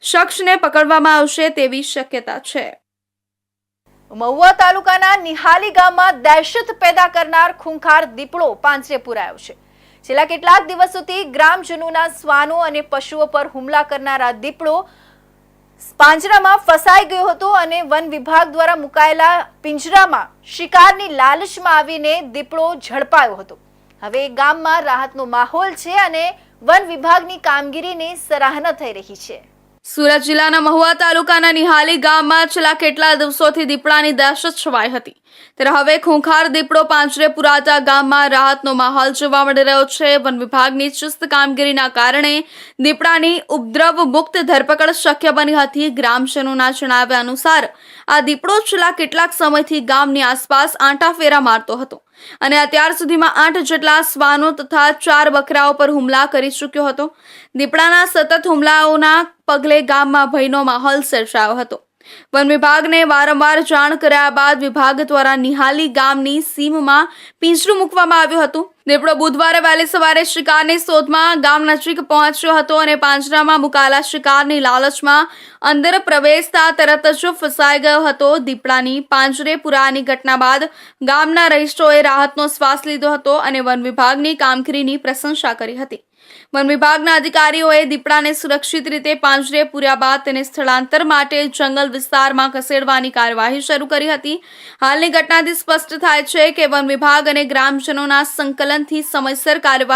શખ્સને પકડવામાં આવશે તેવી શક્યતા છે। મહુવા તાલુકાના નિહાલી ગામમાં દહેશત પેદા કરનાર ખૂંખાર દીપડો પાંજરે પુરાયો છે। છેલ્લા કેટલાક દિવસોથી ગ્રામજનોના શ્વાનો અને પશુઓ પર હુમલા કરનાર આ દીપડો પાંજરામાં ફસાઈ ગયો હતો અને વન વિભાગ દ્વારા મુકાયેલા પિંજરામાં શિકારની લાલચમાં આવીને દીપડો ઝડપાયો હતો। હવે ગામમાં રાહતનો માહોલ છે અને વન વિભાગની કામગીરીની સરાહના થઈ રહી છે। સુરત જિલ્લાના મહુવા તાલુકાના નિહાલી ગામમાં છેલ્લા કેટલા દિવસોથી દીપડાની દહેશત છવાઈ હતી, ત્યારે હવે ખૂંખાર દીપડો પાંજરે પુરાતા ગામમાં રાહતનો માહોલ જોવા મળી રહ્યો છે। વન વિભાગની ચુસ્ત કામગીરીના કારણે દીપડાની ઉપદ્રવ મુક્ત ધરપકડ શક્ય બની હતી। ગ્રામજનોના જણાવ્યા અનુસાર આ દીપડો છેલ્લા કેટલાક સમયથી ગામની આસપાસ આંટાફેરા મારતો હતો અને અત્યાર સુધીમાં 8 જેટલા શ્વાનો તથા 4 બકરાઓ પર હુમલા કરી ચૂક્યો હતો। દીપડાના સતત હુમલાઓના પગલે ગામમાં ભયનો માહોલ સર્જાયો હતો। વન વિભાગને વારંવાર જાણ કર્યા બાદ વિભાગ દ્વારા નિહાલી ગામની સીમમાં પિંજરું મૂકવામાં આવ્યું હતું। દીપડો બુધવારે વહેલી સવારે શિકારની શોધમાં ગામ નજીક પહોંચ્યો હતો અને પાંજરામાં મુકાયેલા શિકારની લાલચમાં અંદર પ્રવેશતા તરત જ ફસાઈ ગયો હતો। દીપડાની પાંજરે પુરાવાની ઘટના બાદ ગામના રહીશોએ રાહતનો શ્વાસ લીધો હતો અને વન વિભાગની કામગીરીની પ્રશંસા કરી હતી। વન વિભાગના અધિકારીઓએ દીપડાને સુરક્ષિત રીતે પાંજરે પૂર્યા બાદ તેને સ્થળાંતર માટે જંગલ વિસ્તારમાં ખસેડવાની કાર્યવાહી શરૂ કરી હતી। હાલની ઘટનાથી સ્પષ્ટ થાય છે કે વન વિભાગ અને ગ્રામજનોના સંકલનથી સમયસર કાર્યવાહી